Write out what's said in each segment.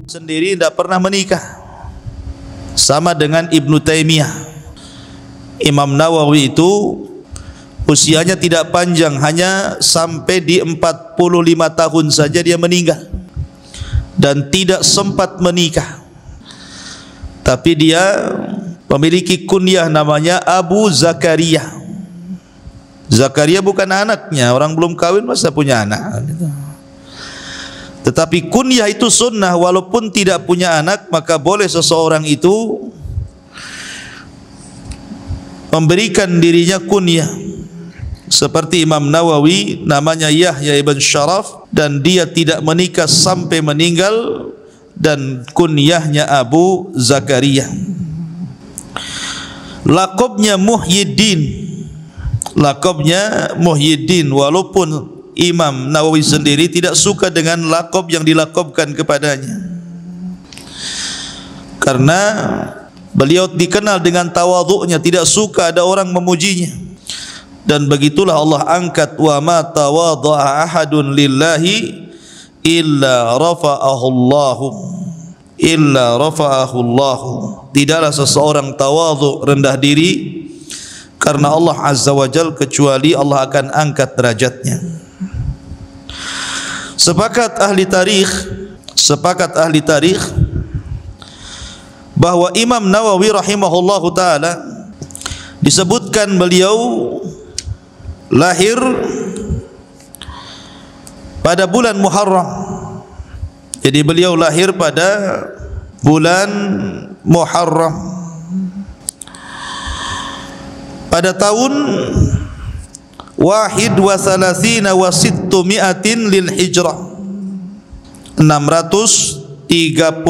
sendiri tidak pernah menikah, sama dengan Ibnu Taimiyah. Imam Nawawi itu usianya tidak panjang, hanya sampai di 45 tahun saja dia meninggal dan tidak sempat menikah. Tapi dia memiliki kunyah namanya Abu Zakaria. Zakaria bukan anaknya, orang belum kawin masa punya anak. Tetapi kunyah itu sunnah, walaupun tidak punya anak, maka boleh seseorang itu memberikan dirinya kunyah. Seperti Imam Nawawi namanya Yahya ibn Sharaf dan dia tidak menikah sampai meninggal dan kunyahnya Abu Zakaria. Laqabnya Muhyiddin. Laqabnya Muhyiddin, walaupun Imam Nawawi sendiri tidak suka dengan laqab yang dilaqabkan kepadanya, karena beliau dikenal dengan tawadhu'nya, tidak suka ada orang memujinya. Dan begitulah Allah angkat, wa ma tawadha'a ahadun lillahi illa rafa'ahu Allah. Tidaklah seseorang tawadhu, rendah diri karena Allah Azza wa Jalla, kecuali Allah akan angkat derajatnya. Sepakat ahli tarikh bahwa Imam Nawawi rahimahullahu taala disebutkan beliau lahir pada bulan Muharram. Jadi beliau lahir pada bulan Muharram pada tahun 31 wa 600 lil hijrah, 631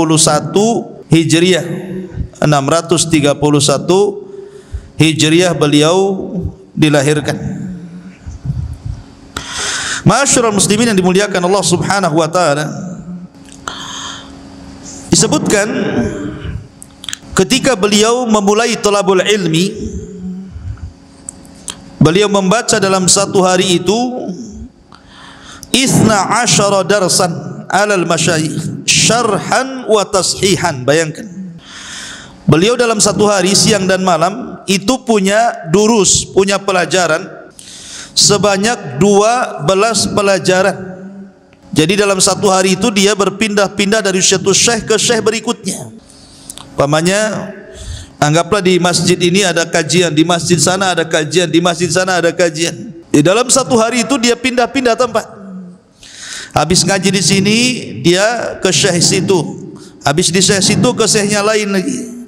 hijriah, 631 hijriah beliau dilahirkan. Ma'asyiral muslimin yang dimuliakan Allah Subhanahu wa taala, disebutkan ketika beliau memulai thalabul ilmi, beliau membaca dalam satu hari itu 12 darsan alal masyayikh syarhan wa tashihan. Bayangkan, beliau dalam satu hari siang dan malam itu punya durus, punya pelajaran sebanyak 12 pelajaran. Jadi dalam satu hari itu dia berpindah-pindah dari satu syekh ke syekh berikutnya. Umpamanya, anggaplah di masjid ini ada kajian, di masjid sana ada kajian, di masjid sana ada kajian. Di dalam satu hari itu dia pindah-pindah tempat. Habis ngaji di sini dia ke syekh situ, habis di syekh situ ke syekhnya lain lagi.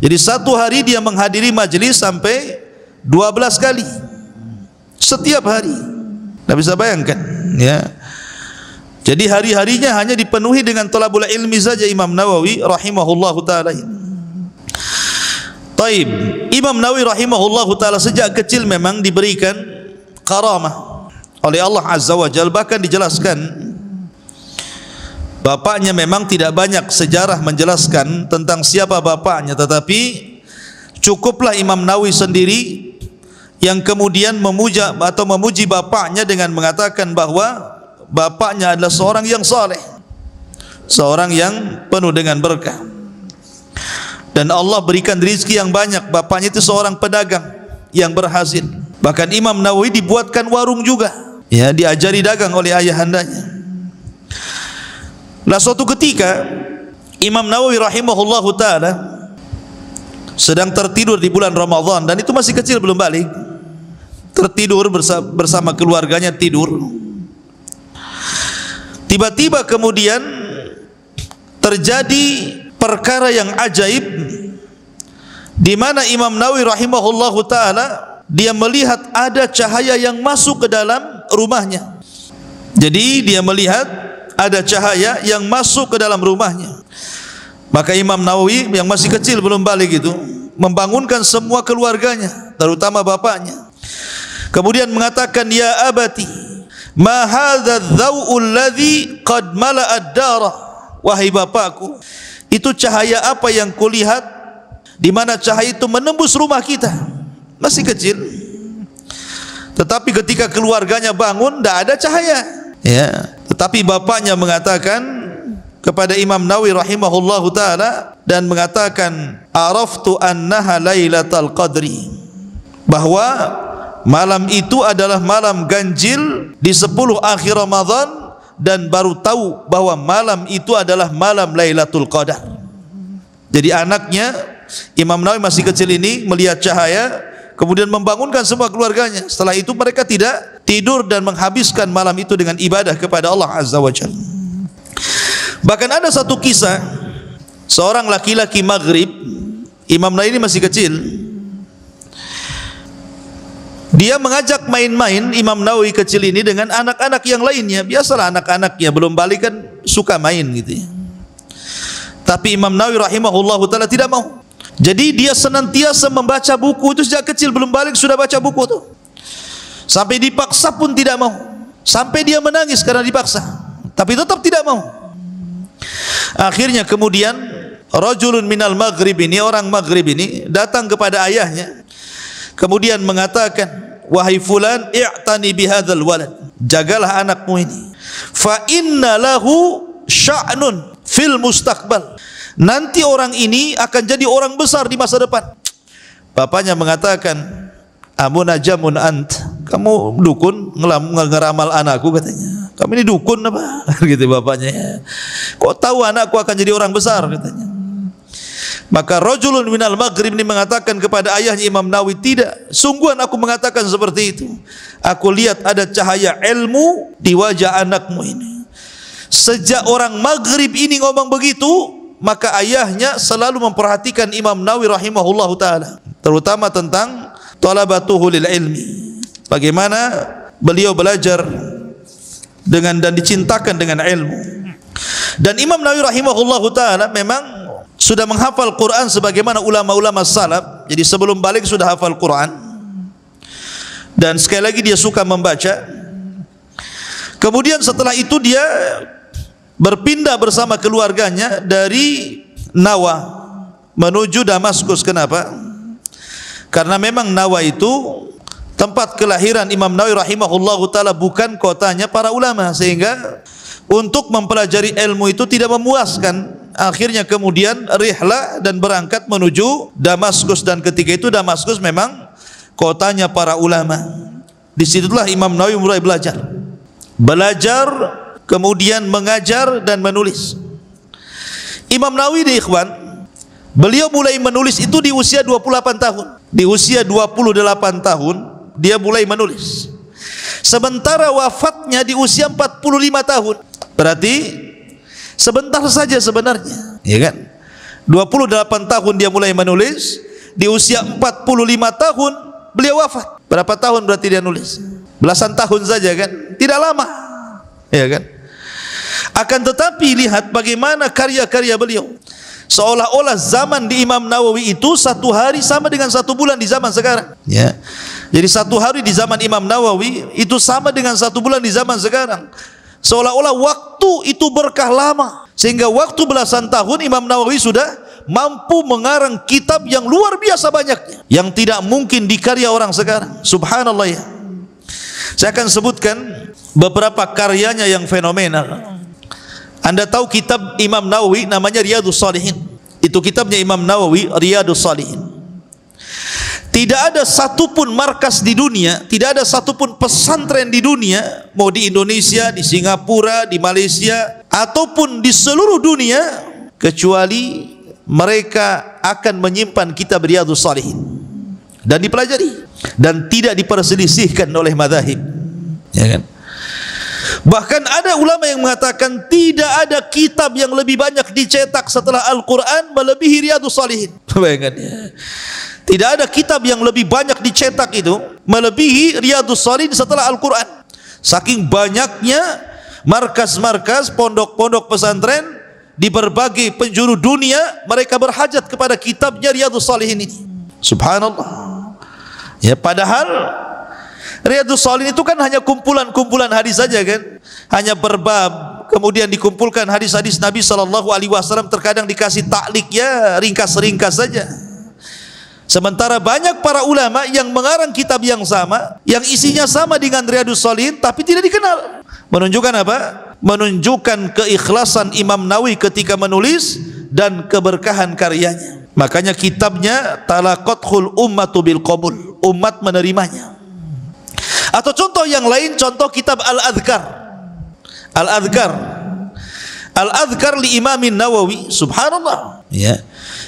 Jadi satu hari dia menghadiri majelis sampai 12 kali setiap hari. Tidak bisa bayangkan, ya. Jadi hari-harinya hanya dipenuhi dengan thalabul ilmi saja Imam Nawawi rahimahullahu taala. Taib, Imam Nawawi rahimahullahu taala sejak kecil memang diberikan karamah oleh Allah Azza wa Jalla. Bahkan dijelaskan bapaknya memang tidak banyak sejarah menjelaskan tentang siapa bapaknya, tetapi cukuplah Imam Nawawi sendiri yang kemudian memuja atau memuji bapaknya dengan mengatakan bahwa bapaknya adalah seorang yang saleh, seorang yang penuh dengan berkah, dan Allah berikan rezeki yang banyak. Bapaknya itu seorang pedagang yang berhasil. Bahkan Imam Nawawi dibuatkan warung juga, ya, diajari dagang oleh ayahandanya. Nah, suatu ketika Imam Nawawi rahimahullahu taala sedang tertidur di bulan Ramadan, dan itu masih kecil, belum balik. Tertidur bersama keluarganya, tidur. Tiba-tiba kemudian terjadi perkara yang ajaib, di mana Imam Nawawi rahimahullahu taala dia melihat ada cahaya yang masuk ke dalam rumahnya. Jadi dia melihat ada cahaya yang masuk ke dalam rumahnya. Maka Imam Nawawi yang masih kecil, belum balik itu, membangunkan semua keluarganya, terutama bapaknya. Kemudian mengatakan, ya abati, ma hadza dzau'u alladhi qad mala'a ad-dara. Wahai bapakku, itu cahaya apa yang kulihat, di mana cahaya itu menembus rumah kita. Masih kecil, tetapi ketika keluarganya bangun, tidak ada cahaya, ya. Tetapi bapaknya mengatakan, kepada Imam Nawawi rahimahullahu taala dan mengatakan araftu annaha lailatul qadri, bahwa malam itu adalah malam ganjil di 10 akhir Ramadan, dan baru tahu bahwa malam itu adalah malam Lailatul Qadar. Jadi anaknya Imam Nawawi masih kecil ini melihat cahaya, kemudian membangunkan semua keluarganya. Setelah itu mereka tidak tidur dan menghabiskan malam itu dengan ibadah kepada Allah Azza wa Jalla. Bahkan ada satu kisah, seorang laki-laki Maghrib, Imam Nawawi ini masih kecil, dia mengajak main-main Imam Nawawi kecil ini dengan anak-anak yang lainnya. Biasalah anak-anaknya belum balik kan suka main gitu ya. Tapi Imam Nawawi rahimahullahu taala tidak mau. Jadi dia senantiasa membaca buku itu, sejak kecil belum balik sudah baca buku itu. Sampai dipaksa pun tidak mau. Sampai dia menangis karena dipaksa, tapi tetap tidak mau. Akhirnya kemudian rajulun minal maghrib ini, orang Maghrib ini datang kepada ayahnya, kemudian mengatakan, wahai fulan, i'tani bihadzal walad, jagalah anakmu ini, fa inna lahu sya'nun fil mustaqbal, nanti orang ini akan jadi orang besar di masa depan. Bapaknya mengatakan, amunajamun ant, kamu dukun ngeramal anakku katanya. Kamu ini dukun apa? Gitu bapaknya. Kok tahu anakku akan jadi orang besar katanya. Maka rajulun minal maghrib ini mengatakan kepada ayahnya Imam Nawawi, tidak, sungguhan aku mengatakan seperti itu. Aku lihat ada cahaya ilmu di wajah anakmu ini. Sejak orang Maghrib ini ngomong begitu, maka ayahnya selalu memperhatikan Imam Nawawi rahimahullahu taala, terutama tentang talabatuhu lil ilmi, bagaimana beliau belajar dengan dan dicintakan dengan ilmu. Dan Imam Nawawi rahimahullahu taala memang sudah menghafal Quran sebagaimana ulama-ulama salaf. Jadi sebelum balik sudah hafal Quran, dan sekali lagi dia suka membaca. Kemudian setelah itu dia berpindah bersama keluarganya dari Nawa menuju Damaskus. Kenapa? Karena memang Nawa itu tempat kelahiran Imam Nawawi rahimahullahu taala, bukan kotanya para ulama, sehingga untuk mempelajari ilmu itu tidak memuaskan. Akhirnya kemudian rihlah dan berangkat menuju Damaskus, dan ketika itu Damaskus memang kotanya para ulama. Disitulah Imam Nawawi mulai belajar, kemudian mengajar dan menulis. Imam Nawawi di ikhwan, beliau mulai menulis itu di usia 28 tahun. Di usia 28 tahun dia mulai menulis. Sementara wafatnya di usia 45 tahun. Berarti sebentar saja sebenarnya, ya kan? 28 tahun dia mulai menulis, di usia 45 tahun beliau wafat. Berapa tahun berarti dia nulis? Belasan tahun saja kan? Tidak lama, ya kan? Akan tetapi lihat bagaimana karya-karya beliau. Seolah-olah zaman di Imam Nawawi itu satu hari sama dengan satu bulan di zaman sekarang, ya. Jadi satu hari di zaman Imam Nawawi itu sama dengan satu bulan di zaman sekarang. Seolah-olah waktu itu berkah lama, sehingga waktu belasan tahun Imam Nawawi sudah mampu mengarang kitab yang luar biasa banyaknya, yang tidak mungkin dikarya orang sekarang. Subhanallah ya. Saya akan sebutkan beberapa karyanya yang fenomenal. Anda tahu kitab Imam Nawawi namanya Riyadhus Shalihin. Itu kitabnya Imam Nawawi, Riyadhus Shalihin. Tidak ada satupun markas di dunia, tidak ada satupun pesantren di dunia, mau di Indonesia, di Singapura, di Malaysia, ataupun di seluruh dunia, kecuali mereka akan menyimpan kitab Riyadhus Shalihin dan dipelajari, dan tidak diperselisihkan oleh mazhab, ya kan? Bahkan ada ulama yang mengatakan tidak ada kitab yang lebih banyak dicetak setelah Al-Quran melebihi Riyadhus Shalihin. Bayangkan ya. Tidak ada kitab yang lebih banyak dicetak itu melebihi Riyadhus Shalihin setelah Al-Quran. Saking banyaknya markas-markas, pondok-pondok pesantren di berbagai penjuru dunia, mereka berhajat kepada kitabnya Riyadhus Shalihin ini. Subhanallah. Ya, padahal Riyadhus Shalihin itu kan hanya kumpulan-kumpulan hadis saja kan, hanya berbab, kemudian dikumpulkan hadis-hadis Nabi SAW, terkadang dikasih taklik ya ringkas-ringkas saja. Sementara banyak para ulama yang mengarang kitab yang sama, yang isinya sama dengan Riyadhus Shalihin tapi tidak dikenal. Menunjukkan apa? Menunjukkan keikhlasan Imam Nawawi ketika menulis dan keberkahan karyanya. Makanya kitabnya talaqathul ummatu bil qabul, umat menerimanya. Atau contoh yang lain, contoh kitab Al-Adhkar. Al-Adhkar. Al-Adhkar li Imamin Nawawi, subhanallah. Ya.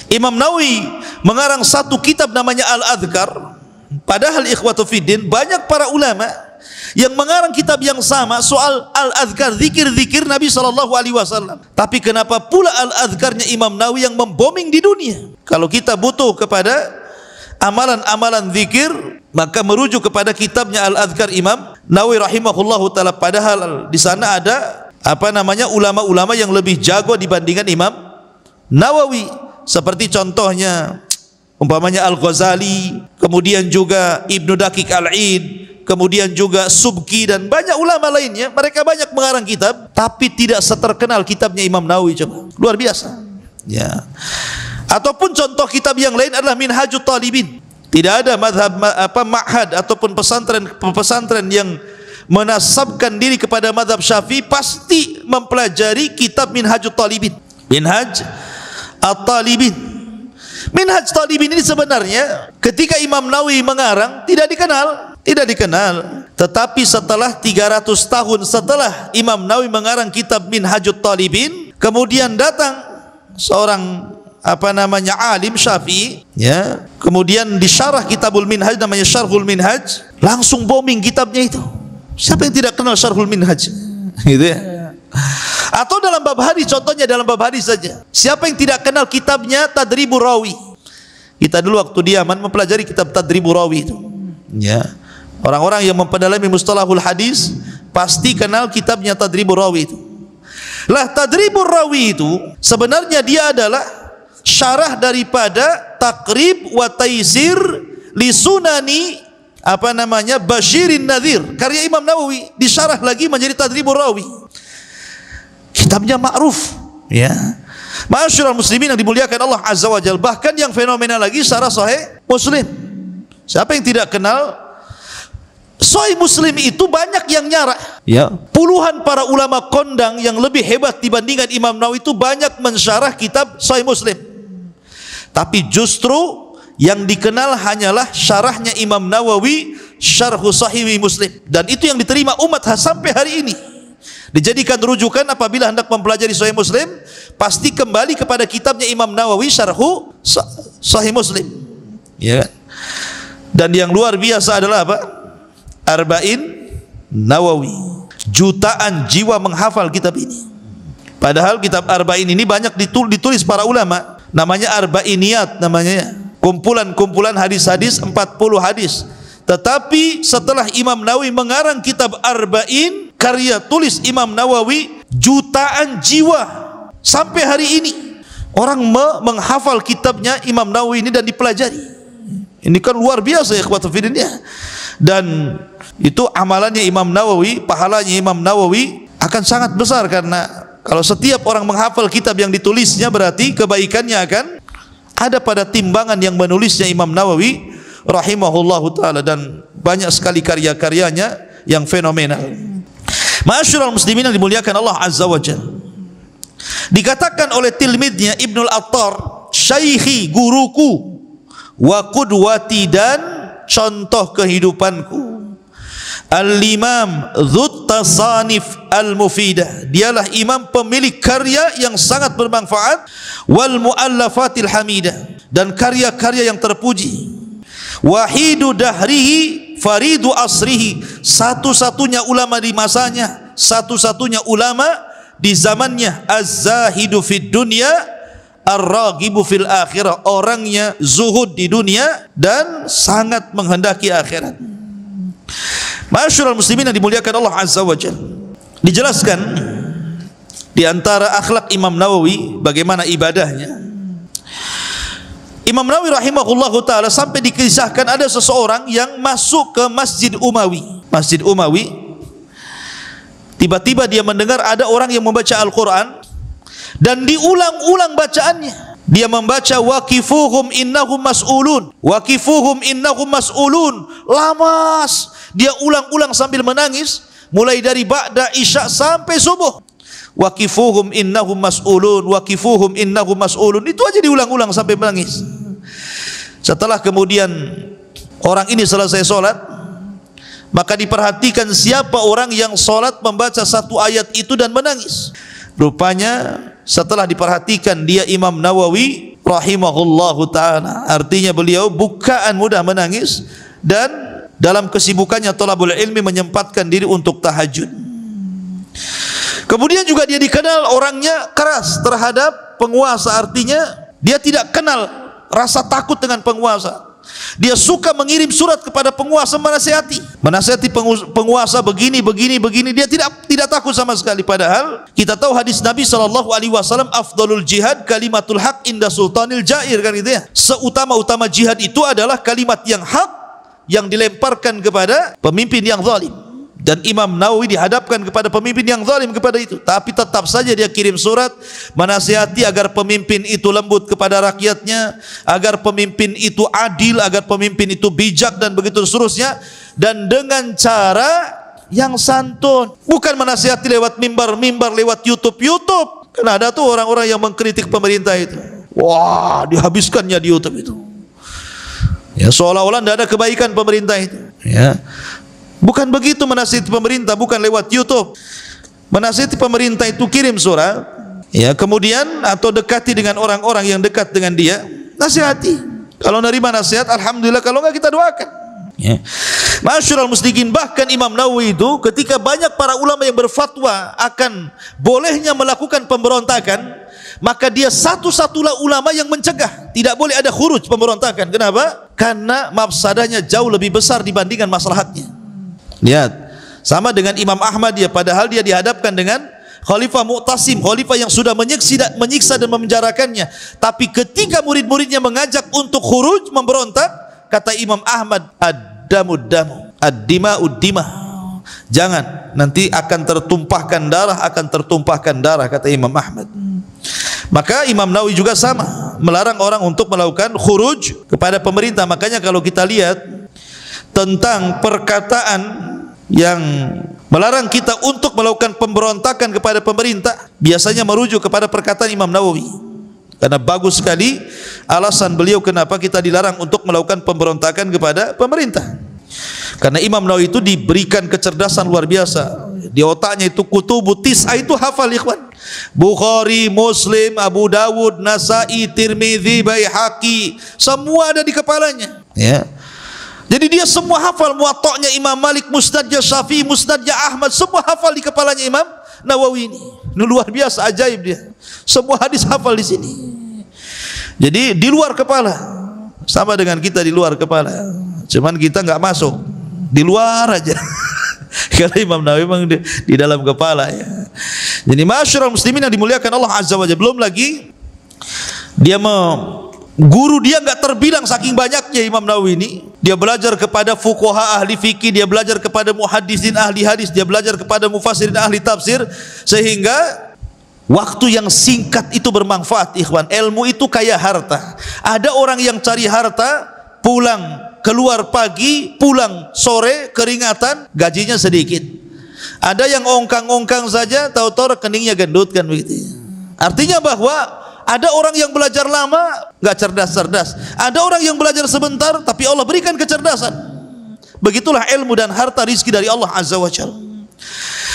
Imam Nawawi mengarang satu kitab namanya Al-Adhkar. Padahal ikhwatu fiddin, banyak para ulama yang mengarang kitab yang sama soal Al-Adhkar, zikir-zikir Nabi SAW. Tapi kenapa pula Al-Adhkarnya Imam Nawawi yang memboming di dunia? Kalau kita butuh kepada amalan-amalan zikir, maka merujuk kepada kitabnya Al-Adhkar Imam Nawawi rahimahullahu ta'ala. Padahal di sana ada ulama-ulama yang lebih jago dibandingkan Imam Nawawi. Seperti contohnya umpamanya Al-Ghazali, kemudian juga Ibnu Daqiq Al-Id, kemudian juga Subki dan banyak ulama lainnya. Mereka banyak mengarang kitab tapi tidak seterkenal kitabnya Imam Nawawi. Coba, luar biasa. Ya. Ataupun contoh kitab yang lain adalah Minhajut Talibin. Tidak ada ma'had ataupun pesantren yang menasabkan diri kepada mazhab Syafi'i pasti mempelajari kitab Minhajut Talibin. Minhaj At-Talibin. Minhaj Talibin ini sebenarnya ketika Imam Nawawi mengarang tidak dikenal. Tetapi setelah 300 tahun setelah Imam Nawawi mengarang kitab Minhajut Talibin, kemudian datang seorang alim Syafi'i, ya, kemudian disyarah kitabul Minhaj namanya Syarhul Minhaj, langsung booming kitabnya itu. Siapa yang tidak kenal Syarhul Minhaj? Gitu ya. Atau dalam bab hadis, contohnya dalam bab hadis saja. Siapa yang tidak kenal kitabnya Tadribur Rawi? Kita dulu waktu di Yaman mempelajari kitab Tadribur Rawi itu. Ya. Orang-orang yang mempelajari mustalahul hadis pasti kenal kitabnya Tadribur Rawi itu. Lah Tadribur Rawi itu sebenarnya dia adalah syarah daripada Taqrib wa Taisir li Sunani Basyirin Nadhir, karya Imam Nawawi, disyarah lagi menjadi Tadribur Rawi. Kitabnya ma'ruf, ya. Ma'asyiral muslimin yang dimuliakan Allah Azza wa Jalla. Bahkan yang fenomenal lagi syarah Sahih Muslim. Siapa yang tidak kenal Sahih Muslim itu banyak yang nyarah, ya. Puluhan para ulama kondang yang lebih hebat dibandingkan Imam Nawawi itu banyak mensyarah kitab Sahih Muslim. Tapi justru yang dikenal hanyalah syarahnya Imam Nawawi, Syarhu Sahih Muslim, dan itu yang diterima umat sampai hari ini. Dijadikan rujukan apabila hendak mempelajari Sahih Muslim, pasti kembali kepada kitabnya Imam Nawawi, Syarhu Sahih Muslim, ya kan? Dan yang luar biasa adalah apa? Arba'in Nawawi. Jutaan jiwa menghafal kitab ini. Padahal kitab Arba'in ini banyak ditulis para ulama. Namanya Arba'iniyat namanya. Kumpulan-kumpulan hadis-hadis, 40 hadis. Tetapi setelah Imam Nawawi mengarang kitab Arba'in, karya tulis Imam Nawawi, jutaan jiwa sampai hari ini orang menghafal kitabnya Imam Nawawi ini dan dipelajari. Ini kan luar biasa ya ikhwatu fiddin ya. Dan itu amalannya Imam Nawawi, pahalanya Imam Nawawi akan sangat besar, karena kalau setiap orang menghafal kitab yang ditulisnya berarti kebaikannya akan ada pada timbangan yang menulisnya Imam Nawawi rahimahullahu ta'ala. Dan banyak sekali karya-karyanya yang fenomenal. Ma'asyiral muslimin yang dimuliakan Allah Azza wa Jalla. Dikatakan oleh tilmidnya Ibnul Attar, syaikhi, guruku, wa qudwati, dan contoh kehidupanku, Al-Imam Dzut Tasanif Al-Mufidah. Dialah imam pemilik karya yang sangat bermanfaat, wal muallafatil hamidah, dan karya-karya yang terpuji. Wahidu dahrihi faridu asrihi, satu-satunya ulama di masanya, satu-satunya ulama di zamannya. Az-zahidu fid dunya ar-ragibu fil akhirah, orangnya zuhud di dunia dan sangat menghendaki akhirat. Ma'asyiral muslimin yang dimuliakan Allah Azza wa Jalla. Dijelaskan di antara akhlak Imam Nawawi bagaimana ibadahnya. Imam Nawawi rahimahullahu ta'ala sampai dikisahkan ada seseorang yang masuk ke Masjid Umawi. Masjid Umawi, tiba-tiba dia mendengar ada orang yang membaca Al-Quran dan diulang-ulang bacaannya. Dia membaca waqifuhum innahum mas'ulun, waqifuhum innahum mas'ulun. Lama dia ulang-ulang sambil menangis, mulai dari ba'da isya sampai subuh. Waqifuhum innahum mas'ulun, waqifuhum innahum mas'ulun. Itu aja diulang-ulang sampai menangis. Setelah kemudian orang ini selesai solat, maka diperhatikan siapa orang yang solat membaca satu ayat itu dan menangis. Rupanya setelah diperhatikan dia Imam Nawawi rahimahullahu ta'ala. Artinya beliau bukaan mudah menangis dan dalam kesibukannya thalabul ilmi menyempatkan diri untuk tahajud. Kemudian juga dia dikenal orangnya keras terhadap penguasa. Artinya dia tidak kenal rasa takut dengan penguasa. Dia suka mengirim surat kepada penguasa menasihati penguasa begini. Dia tidak takut sama sekali. Padahal kita tahu hadis Nabi SAW, afdalul jihad kalimatul haq inda sultanil jair, kan gitu ya. Seutama-utama jihad itu adalah kalimat yang hak yang dilemparkan kepada pemimpin yang zalim. Dan Imam Nawawi dihadapkan kepada pemimpin yang zalim kepada itu, tapi tetap saja dia kirim surat menasihati agar pemimpin itu lembut kepada rakyatnya, agar pemimpin itu adil, agar pemimpin itu bijak dan begitu seterusnya, dan dengan cara yang santun, bukan menasihati lewat mimbar, lewat YouTube. Karena ada tuh orang-orang yang mengkritik pemerintah itu, wah dihabiskannya di YouTube itu, ya seolah-olah tidak ada kebaikan pemerintah itu, ya. Bukan begitu menasihati pemerintah, bukan lewat YouTube. Menasihati pemerintah itu kirim surat, ya, kemudian atau dekati dengan orang-orang yang dekat dengan dia, nasihati. Kalau nerima nasihat, alhamdulillah. Kalau enggak, kita doakan. Ya. Masyarul muslimin, bahkan Imam Nawawi itu ketika banyak para ulama yang berfatwa akan bolehnya melakukan pemberontakan, maka dia satu-satulah ulama yang mencegah, tidak boleh ada khuruj pemberontakan. Kenapa? Karena mafsadahnya jauh lebih besar dibandingkan maslahatnya. Lihat, sama dengan Imam Ahmad, ya, padahal dia dihadapkan dengan Khalifah Mu'tasim, Khalifah yang sudah menyiksa dan memenjarakannya. Tapi ketika murid-muridnya mengajak untuk khuruj, memberontak, kata Imam Ahmad, ad-damu damu, ad-dima'ud dimah. Jangan, nanti akan tertumpahkan darah, kata Imam Ahmad. Maka Imam Nawawi juga sama, melarang orang untuk melakukan khuruj kepada pemerintah. Makanya kalau kita lihat tentang perkataan yang melarang kita untuk melakukan pemberontakan kepada pemerintah, biasanya merujuk kepada perkataan Imam Nawawi. Karena bagus sekali alasan beliau kenapa kita dilarang untuk melakukan pemberontakan kepada pemerintah. Karena Imam Nawawi itu diberikan kecerdasan luar biasa. Di otaknya itu kutubu tis'ah itu hafal, ikhwan. Bukhari, Muslim, Abu Dawud, Nasai, Tirmidzi, Baihaqi, semua ada di kepalanya, ya. Jadi dia semua hafal, muwatta'nya Imam Malik, musnadnya Syafi'i, musnadnya Ahmad, semua hafal di kepalanya Imam Nawawi ini. Ini luar biasa, ajaib dia. Semua hadis hafal di sini. Jadi di luar kepala, sama dengan kita di luar kepala. Cuman kita enggak masuk, di luar aja. Kalau Imam Nawawi memang di dalam kepala, ya. Jadi masyarul muslimin yang dimuliakan Allah Azza wa Jalla, belum lagi dia guru dia enggak terbilang saking banyaknya Imam Nawawi ini. Dia belajar kepada fuqaha ahli fikih, dia belajar kepada muhaddisin ahli hadis, dia belajar kepada mufassirin ahli tafsir, sehingga waktu yang singkat itu bermanfaat, ikhwan. Ilmu itu kayak harta. Ada orang yang cari harta, pulang keluar pagi, pulang sore, keringatan, gajinya sedikit. Ada yang ongkang-ongkang saja, tahu-tahu rekeningnya gendut, kan begitu. Artinya bahwa ada orang yang belajar lama, enggak cerdas-cerdas. Ada orang yang belajar sebentar, tapi Allah berikan kecerdasan. Begitulah ilmu dan harta rizki dari Allah Azza wa Jalla.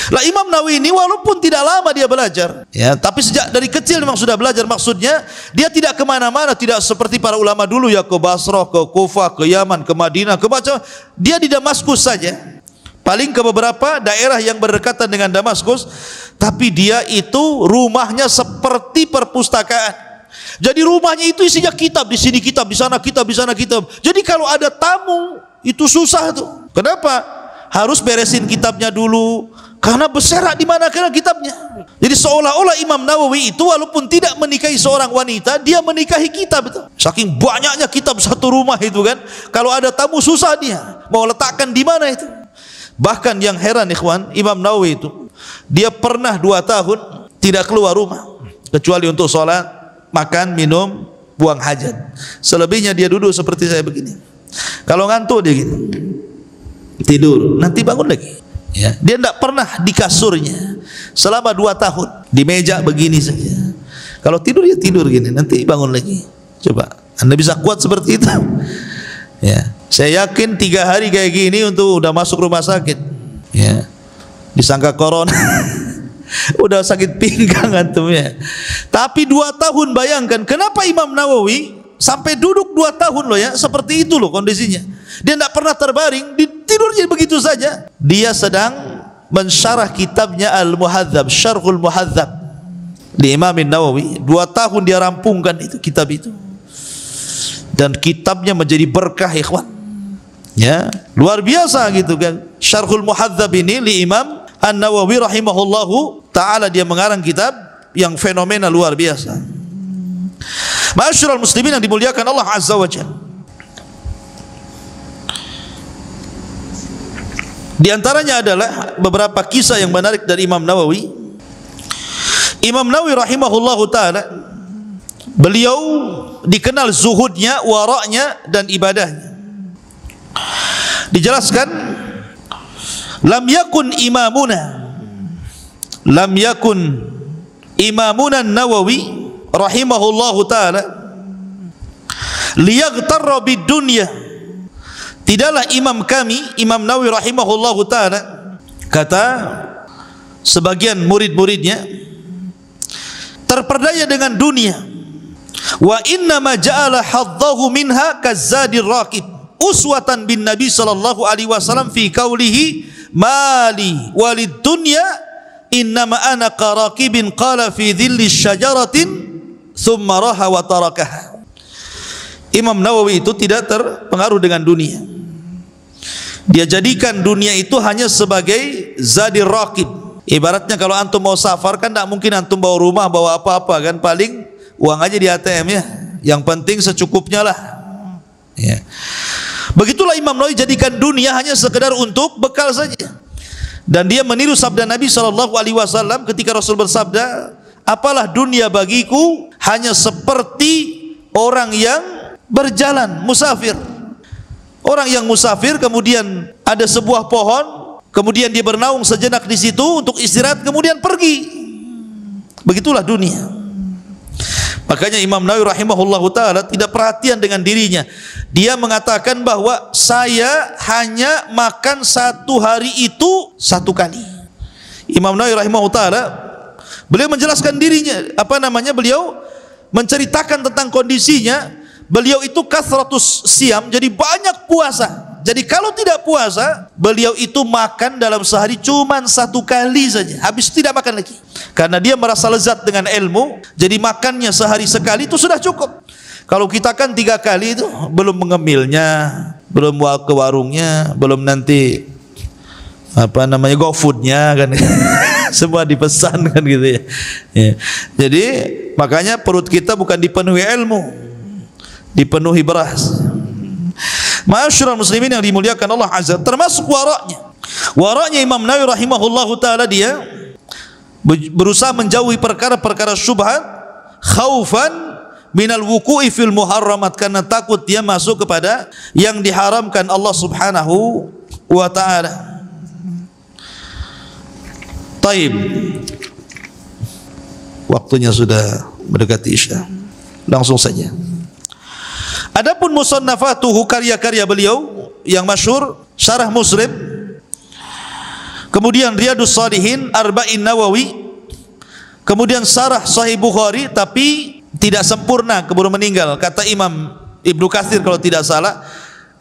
Lah Imam Nawawi ini walaupun tidak lama dia belajar, ya, tapi sejak dari kecil memang sudah belajar. Maksudnya dia tidak kemana-mana, tidak seperti para ulama dulu, ya, ke Basrah, ke Kufah, ke Yaman, ke Madinah, ke macam. Dia di Damaskus saja, paling ke beberapa daerah yang berdekatan dengan Damaskus. Tapi dia itu rumahnya seperti perpustakaan. Jadi rumahnya itu isinya kitab, di sini kitab, di sana kitab, di sana kitab. Jadi kalau ada tamu itu susah tuh. Kenapa? Harus beresin kitabnya dulu, karena berserak di mana kira kitabnya. Jadi seolah-olah Imam Nawawi itu walaupun tidak menikahi seorang wanita, dia menikahi kitab itu. Saking banyaknya kitab satu rumah itu, kan. Kalau ada tamu susah dia mau letakkan di mana itu. Bahkan yang heran, ikhwan, Imam Nawawi itu dia pernah 2 tahun tidak keluar rumah kecuali untuk sholat, makan, minum, buang hajat. Selebihnya dia duduk seperti saya begini. Kalau ngantuk dia gini, tidur, nanti bangun lagi. Ya, dia tidak pernah di kasurnya selama 2 tahun, di meja begini saja. Kalau tidur ya tidur gini, nanti bangun lagi. Coba, Anda bisa kuat seperti itu? Ya, saya yakin 3 hari kayak gini untuk udah masuk rumah sakit. Ya, disangka corona. Udah sakit pinggang antumnya. Tapi 2 tahun, bayangkan kenapa Imam Nawawi sampai duduk 2 tahun loh ya, seperti itu loh kondisinya. Dia tidak pernah terbaring, tidurnya begitu saja. Dia sedang mensyarah kitabnya Al-Muhadzab, Syarhul Muhadzab di Imam Nawawi. 2 tahun dia rampungkan itu kitab itu. Dan kitabnya menjadi berkah, ikhwan. Ya, luar biasa gitu kan. Syarhul Muhadzab ini li Imam An-Nawawi rahimahullahu ta'ala, dia mengarang kitab yang fenomena luar biasa. Ma'asyiral muslimin yang dimuliakan Allah Azza wa Jalla. Di antaranya adalah beberapa kisah yang menarik dari Imam Nawawi. Imam Nawawi rahimahullahu ta'ala, beliau dikenal zuhudnya, waraknya dan ibadahnya. Dijelaskan, lam yakun imamuna Nawawi rahimahullahu ta'ala liyaghtarra bid-dunya. Tidaklah imam kami, Imam Nawawi rahimahullahu ta'ala, kata sebagian murid-muridnya, terperdaya dengan dunia. Wa inna ma ja'ala haddahu minha kazzadir raqib uswatan bin Nabi sallallahu alaihi wasallam fi qaulihi mali walid dunya innama ana qaraqibin qala fi dhilli syajaratin thumma raha wa tarakaha. Imam Nawawi itu tidak terpengaruh dengan dunia. Dia jadikan dunia itu hanya sebagai zadir raqib. Ibaratnya kalau antum mau safar kan tidak mungkin antum bawa rumah, bawa apa-apa kan, paling uang aja di ATM ya. Yang penting secukupnya lah. Ya. Begitulah Imam Nawawi jadikan dunia hanya sekedar untuk bekal saja. Dan dia meniru sabda Nabi SAW ketika Rasul bersabda, apalah dunia bagiku, hanya seperti orang yang berjalan, musafir. Orang yang musafir, kemudian ada sebuah pohon, kemudian dia bernaung sejenak di situ untuk istirahat, kemudian pergi. Begitulah dunia. Makanya Imam Nawawi rahimahullahu ta'ala tidak perhatian dengan dirinya. Dia mengatakan bahwa saya hanya makan 1 hari itu 1 kali. Imam Nawawi rahimahullahu ta'ala, beliau menjelaskan dirinya, beliau menceritakan tentang kondisinya. Beliau itu kathratus siyam, jadi banyak puasa. Jadi kalau tidak puasa, beliau itu makan dalam sehari cuma 1 kali saja, habis tidak makan lagi. Karena dia merasa lezat dengan ilmu, jadi makannya sehari sekali itu sudah cukup. Kalau kita kan 3 kali itu belum mengemilnya, belum ke warungnya, belum nanti GoFoodnya kan. Semua dipesan kan gitu ya. Ya. Jadi makanya perut kita bukan dipenuhi ilmu, dipenuhi beras. Ma'asyiral muslimin yang dimuliakan Allah Azza, termasuk waraknya Imam Nawawi rahimahullahu ta'ala, dia berusaha menjauhi perkara-perkara syubhat khaufan minal wuku'i fil muharramat, karena takut dia masuk kepada yang diharamkan Allah subhanahu wa ta'ala. Taib, waktunya sudah mendekati isya, langsung saja. Adapun musannafatuhu, karya-karya beliau yang masyhur, Syarah Muslim, kemudian Riyadus Shalihin, Arba'in Nawawi, kemudian Syarah Sahih Bukhari, tapi tidak sempurna, keburu meninggal. Kata Imam Ibnu Katsir kalau tidak salah,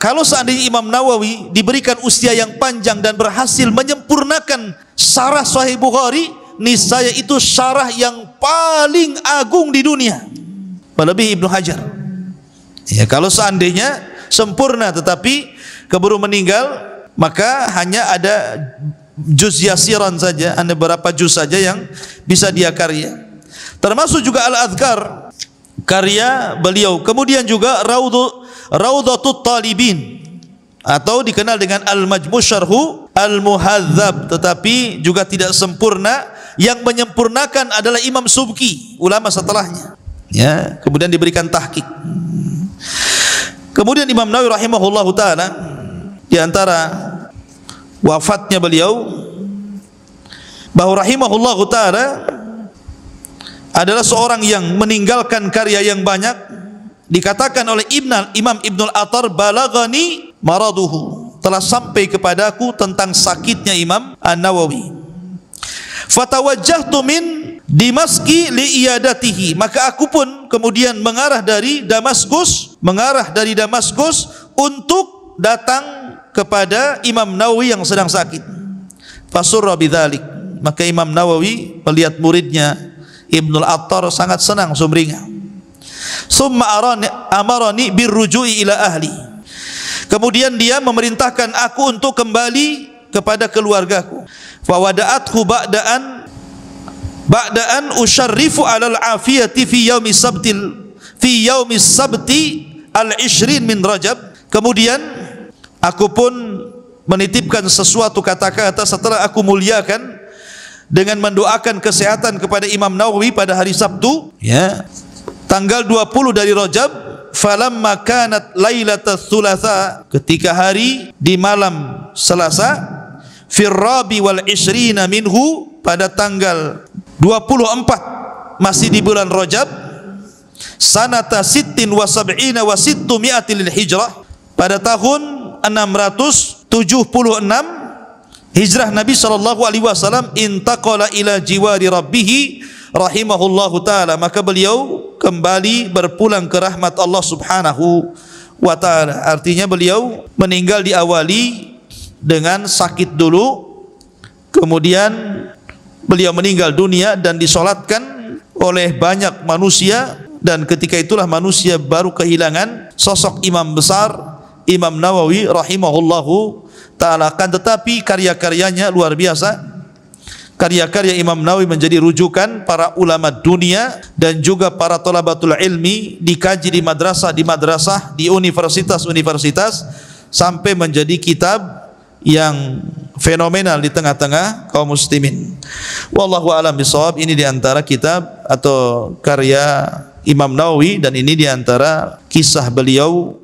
kalau seandainya Imam Nawawi diberikan usia yang panjang dan berhasil menyempurnakan Syarah Sahih Bukhari, niscaya itu syarah yang paling agung di dunia, melebihi Ibnu Hajar. Ya, kalau seandainya sempurna tetapi keburu meninggal, maka hanya ada juz yasiran saja, ada beberapa juz saja yang bisa dia karya. Termasuk juga Al-Adhkar, karya beliau. Kemudian juga Raudhatut Talibin, atau dikenal dengan Al-Majmu' Syarhu Al-Muhadzab, tetapi juga tidak sempurna. Yang menyempurnakan adalah Imam Subki, ulama setelahnya. Ya, kemudian diberikan tahqiq. Kemudian Imam Nawawi rahimahullahu taala, di antara wafatnya beliau, bahwa rahimahullahu taala adalah seorang yang meninggalkan karya yang banyak. Dikatakan oleh Imam Ibnul Athar, balagani maraduhu, telah sampai kepadaku tentang sakitnya Imam An-Nawawi. Fatawajjahtu min Dimaski li iyadatihi, maka aku pun kemudian mengarah dari Damaskus untuk datang kepada Imam Nawawi yang sedang sakit. Fasurra bidzalik, maka Imam Nawawi melihat muridnya Ibnul Attar sangat senang sumringah. Summa amarani birruju'i ila ahli, kemudian dia memerintahkan aku untuk kembali kepada keluargaku. Fa wada'athu ba'daan usyarrifu alal afiyati fi yaumi sabti al-ishrin min Rajab. Kemudian aku pun menitipkan sesuatu kata-kata setelah aku muliakan dengan mendoakan kesehatan kepada Imam Nawawi pada hari Sabtu, ya, tanggal 20 dari Rajab. Falamma kanat lailatul thulatha, ketika hari di malam Selasa, firrabi wal ishrina minhu, pada tanggal 24 masih di bulan Rajab, sanata sittin wa sab'ina wa sittu mi'atil hijrah, pada tahun 676 hijrah Nabi sallallahu alaihi wasallam, intaqala ila jiwari rabbih rahimahullahu taala, maka beliau kembali berpulang ke rahmat Allah subhanahu wa taala. Artinya beliau meninggal diawali dengan sakit dulu, kemudian beliau meninggal dunia dan disolatkan oleh banyak manusia, dan ketika itulah manusia baru kehilangan sosok imam besar Imam Nawawi rahimahullahu ta'ala. Kan tetapi karya-karyanya luar biasa. Karya-karya Imam Nawawi menjadi rujukan para ulama dunia dan juga para thalabatul ilmi, dikaji di madrasah, di universitas-universitas, sampai menjadi kitab yang fenomenal di tengah-tengah kaum muslimin. Wallahu a'lam bishawab. Ini di antara kitab atau karya Imam Nawawi, dan ini di antara kisah beliau